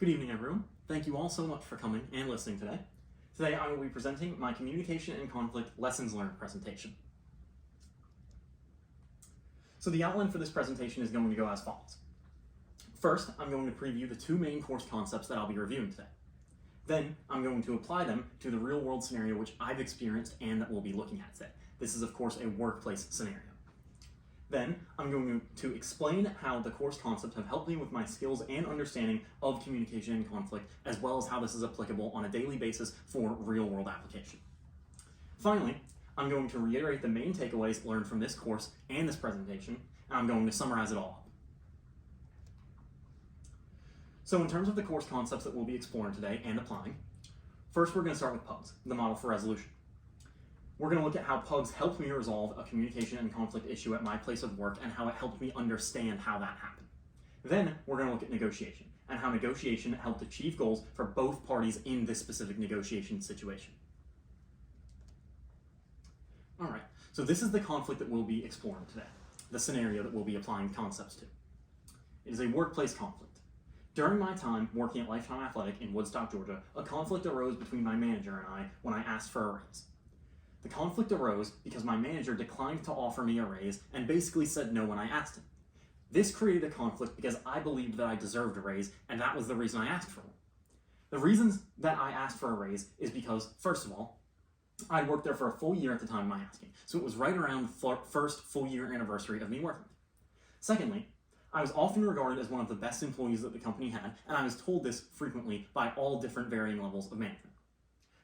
Good evening, everyone. Thank you all so much for coming and listening today. Today I will be presenting my Communication and Conflict Lessons Learned presentation. So the outline for this presentation is going to go as follows. First, I'm going to preview the two main course concepts that I'll be reviewing today. Then, I'm going to apply them to the real-world scenario which I've experienced and that we'll be looking at today. This is, of course, a workplace scenario. Then, I'm going to explain how the course concepts have helped me with my skills and understanding of communication and conflict, as well as how this is applicable on a daily basis for real-world application. Finally, I'm going to reiterate the main takeaways learned from this course and this presentation, and I'm going to summarize it all up. So in terms of the course concepts that we'll be exploring today and applying, first we're going to start with PUGs, the model for resolution. We're going to look at how PUGs helped me resolve a communication and conflict issue at my place of work and how it helped me understand how that happened. Then we're going to look at negotiation and how negotiation helped achieve goals for both parties in this specific negotiation situation. All right, so this is the conflict that we'll be exploring today, the scenario that we'll be applying concepts to. It is a workplace conflict. During my time working at Lifetime Athletic in Woodstock, Georgia, a conflict arose between my manager and I when I asked for a raise. The conflict arose because my manager declined to offer me a raise and basically said no when I asked him. This created a conflict because I believed that I deserved a raise, and that was the reason I asked for one. The reasons that I asked for a raise is because, first of all, I'd worked there for a full year at the time of my asking, so it was right around the first full year anniversary of me working. Secondly, I was often regarded as one of the best employees that the company had, and I was told this frequently by all different varying levels of management.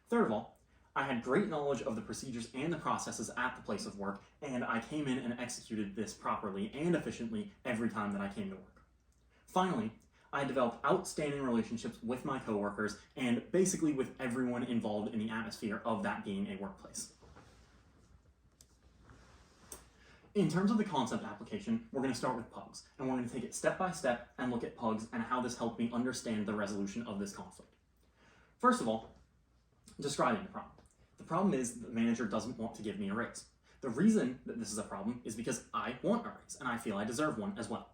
Third of all, I had great knowledge of the procedures and the processes at the place of work, and I came in and executed this properly and efficiently every time that I came to work. Finally, I developed outstanding relationships with my coworkers and basically with everyone involved in the atmosphere of that being a workplace. In terms of the concept application, we're going to start with PUGs, and we're going to take it step by step and look at PUGs and how this helped me understand the resolution of this conflict. First of all, describing the problem. The problem is that the manager doesn't want to give me a raise. The reason that this is a problem is because I want a raise, and I feel I deserve one as well.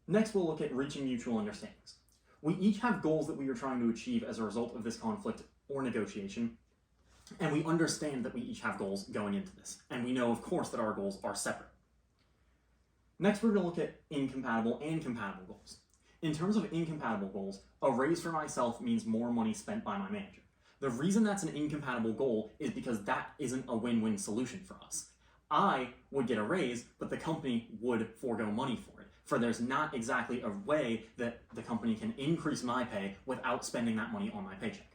Next, we'll look at reaching mutual understandings. We each have goals that we are trying to achieve as a result of this conflict or negotiation, and we understand that we each have goals going into this, and we know, of course, that our goals are separate. Next, we're going to look at incompatible and compatible goals. In terms of incompatible goals, a raise for myself means more money spent by my manager. The reason that's an incompatible goal is because that isn't a win-win solution for us. I would get a raise, but the company would forego money for it, for there's not exactly a way that the company can increase my pay without spending that money on my paycheck.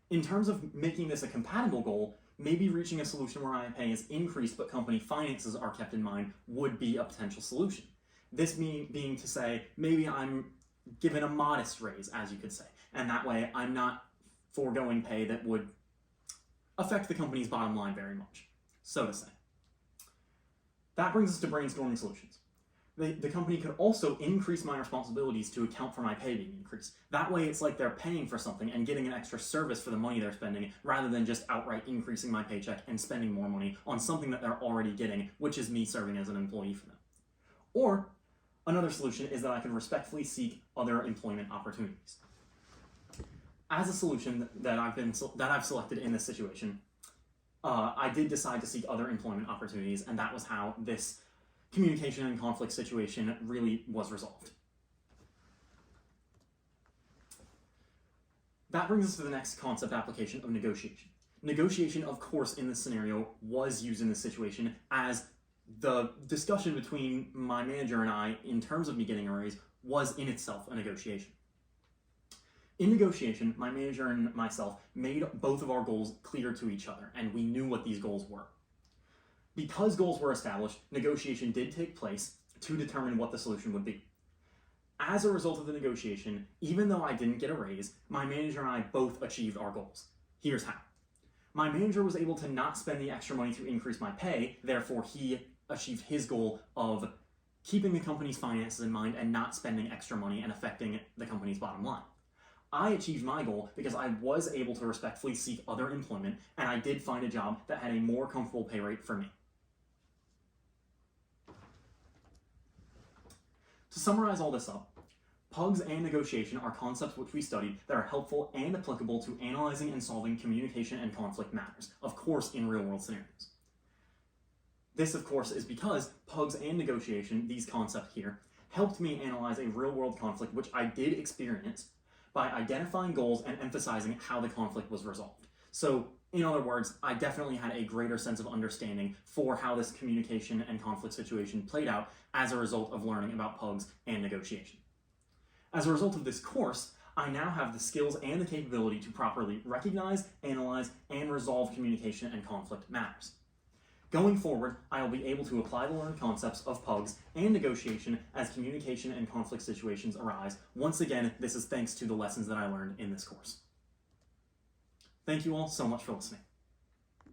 In terms of making this a compatible goal, maybe reaching a solution where my pay is increased but company finances are kept in mind would be a potential solution. This being to say, maybe I'm given a modest raise, as you could say, and that way I'm not foregoing pay that would affect the company's bottom line very much, so to say. That brings us to brainstorming solutions. The company could also increase my responsibilities to account for my pay being increased. That way it's like they're paying for something and getting an extra service for the money they're spending, rather than just outright increasing my paycheck and spending more money on something that they're already getting, which is me serving as an employee for them. Or another solution is that I can respectfully seek other employment opportunities. As a solution that I've selected in this situation, I did decide to seek other employment opportunities, and that was how this communication and conflict situation really was resolved. That brings us to the next concept application of negotiation. Negotiation, of course, in this scenario was used in this situation as the discussion between my manager and I in terms of me getting a raise was in itself a negotiation. In negotiation, my manager and myself made both of our goals clear to each other, and we knew what these goals were. Because goals were established, negotiation did take place to determine what the solution would be. As a result of the negotiation, even though I didn't get a raise, my manager and I both achieved our goals. Here's how. My manager was able to not spend the extra money to increase my pay, therefore he achieved his goal of keeping the company's finances in mind and not spending extra money and affecting the company's bottom line. I achieved my goal because I was able to respectfully seek other employment, and I did find a job that had a more comfortable pay rate for me. To summarize all this up, Pugs and negotiation are concepts which we studied that are helpful and applicable to analyzing and solving communication and conflict matters, of course in real-world scenarios. This, of course, is because pugs and negotiation, these concepts here, helped me analyze a real-world conflict which I did experience by identifying goals and emphasizing how the conflict was resolved. So, in other words, I definitely had a greater sense of understanding for how this communication and conflict situation played out as a result of learning about pugs and negotiation. As a result of this course, I now have the skills and the capability to properly recognize, analyze, and resolve communication and conflict matters. Going forward, I will be able to apply the learned concepts of pugs and negotiation as communication and conflict situations arise. Once again, this is thanks to the lessons that I learned in this course. Thank you all so much for listening.